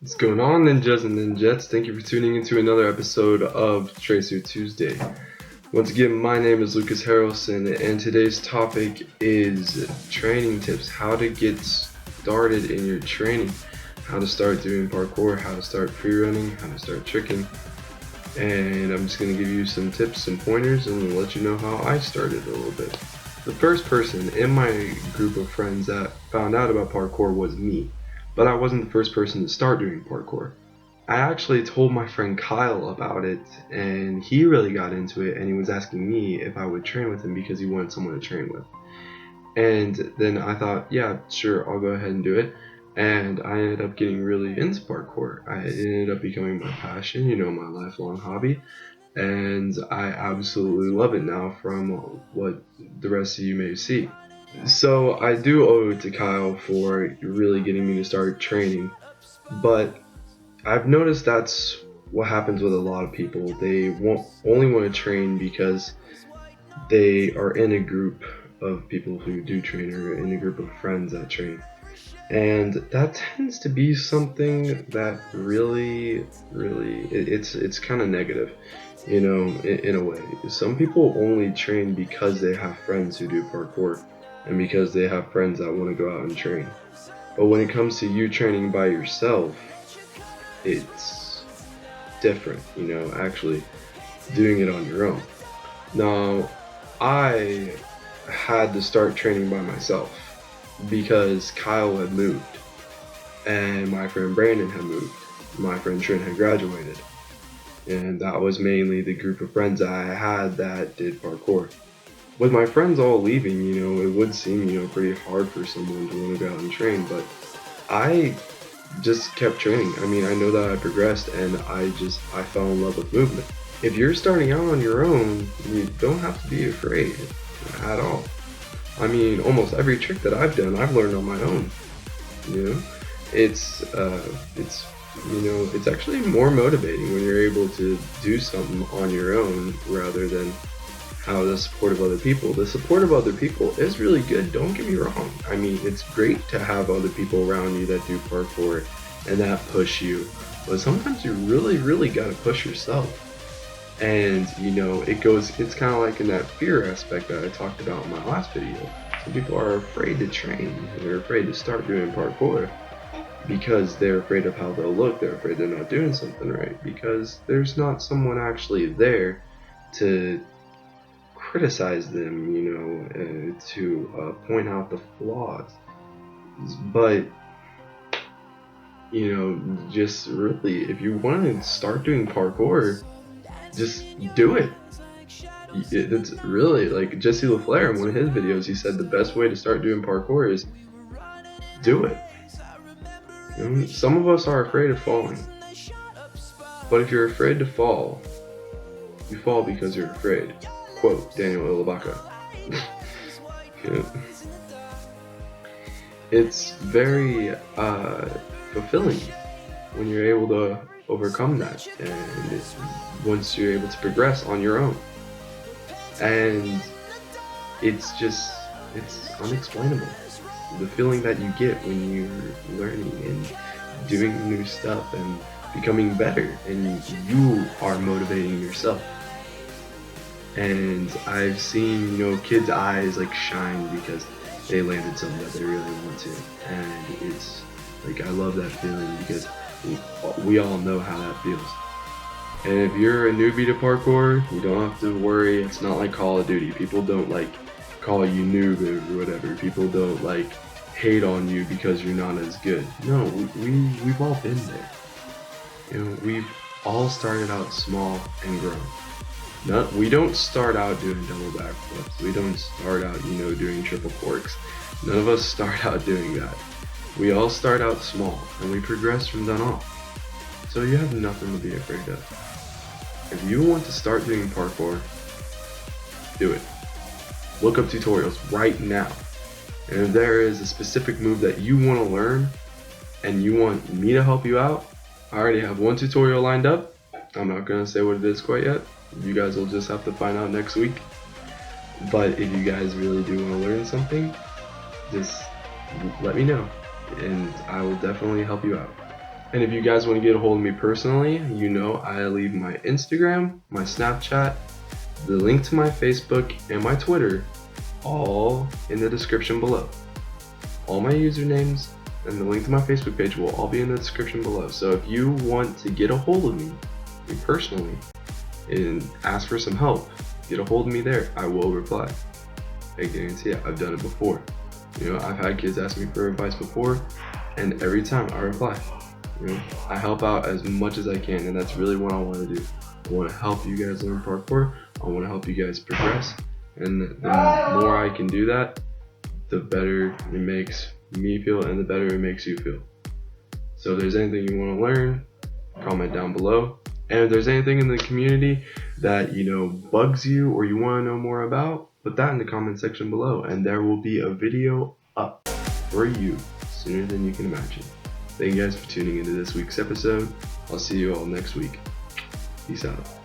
What's going on, ninjas and ninjettes? Thank you for tuning into another episode of Tracer Tuesday. Once again, my name is Lucas Harrelson, and today's topic is training tips. How to get started in your training. How to start doing parkour, how to start freerunning, how to start tricking. And I'm just going to give you some tips and pointers and let you know how I started a little bit. The first person in my group of friends that found out about parkour was me. But I wasn't the first person to start doing parkour. I actually told my friend Kyle about it, and he really got into it, and he was asking me if I would train with him because he wanted someone to train with. And then I thought, yeah, sure, I'll go ahead and do it. And I ended up getting really into parkour. It ended up becoming my passion, my lifelong hobby. And I absolutely love it now from what the rest of you may see. So I do owe it to Kyle for really getting me to start training, but I've noticed that's what happens with a lot of people. They only want to train because they are in a group of people who do train, or in a group of friends that train. And that tends to be something that really, it's kind of negative, in a way. Some people only train because they have friends who do parkour, and because they have friends that want to go out and train. But when it comes to you training by yourself, it's different, actually doing it on your own. Now, I had to start training by myself because Kyle had moved, and my friend Brandon had moved, my friend Trent had graduated, and that was mainly the group of friends I had that did parkour. With my friends all leaving, it would seem, pretty hard for someone to want to go out and train, but I just kept training. I mean, I know that I progressed, and I fell in love with movement. If you're starting out on your own, you don't have to be afraid at all. I mean, almost every trick that I've done, I've learned on my own. It's actually more motivating when you're able to do something on your own rather than have the support of other people. The support of other people is really good, don't get me wrong. I mean, it's great to have other people around you that do parkour and that push you, but sometimes you really gotta push yourself. And it's kind of like in that fear aspect that I talked about in my last video. Some people are afraid to train, they're afraid to start doing parkour because they're afraid of how they'll look, they're afraid they're not doing something right, because there's not someone actually there to criticize them, to point out the flaws. But, just really, if you want to start doing parkour, just do it. It's really, like Jesse LaFleur in one of his videos, he said the best way to start doing parkour is do it. Some of us are afraid of falling, but if you're afraid to fall, you fall because you're afraid. Quote Daniel Ilabaka. It's very fulfilling when you're able to overcome that, and once you're able to progress on your own. And it's unexplainable. The feeling that you get when you're learning and doing new stuff and becoming better, and you are motivating yourself. And I've seen, kids' eyes like shine because they landed something that they really want to. And it's like, I love that feeling because we all know how that feels. And if you're a newbie to parkour, you don't have to worry. It's not like Call of Duty. People don't call you noob or whatever. People don't hate on you because you're not as good. No, we've all been there. We've all started out small and grown. We don't start out doing double backflips. We don't start out, doing triple corks. None of us start out doing that. We all start out small, and we progress from then on. So you have nothing to be afraid of. If you want to start doing parkour, do it. Look up tutorials right now. And if there is a specific move that you want to learn, and you want me to help you out, I already have one tutorial lined up. I'm not going to say what it is quite yet. You guys will just have to find out next week. But if you guys really do want to learn something, just let me know, and I will definitely help you out. And if you guys want to get a hold of me personally, you know I leave my Instagram, my Snapchat, the link to my Facebook, and my Twitter all in the description below. All my usernames and the link to my Facebook page will all be in the description below. So if you want to get a hold of me personally and ask for some help, get a hold of me there. I will reply. I guarantee it. I've done it before. You know, I've had kids ask me for advice before, and every time I reply. You know, I help out as much as I can, and that's really what I want to do. I want to help you guys learn parkour. I want to help you guys progress, and the more I can do that, the better it makes me feel and the better it makes you feel. So if there's anything you want to learn, comment down below. And if there's anything in the community that, you know, bugs you or you want to know more about, put that in the comment section below, and there will be a video up for you sooner than you can imagine. Thank you guys for tuning into this week's episode. I'll see you all next week. Peace out.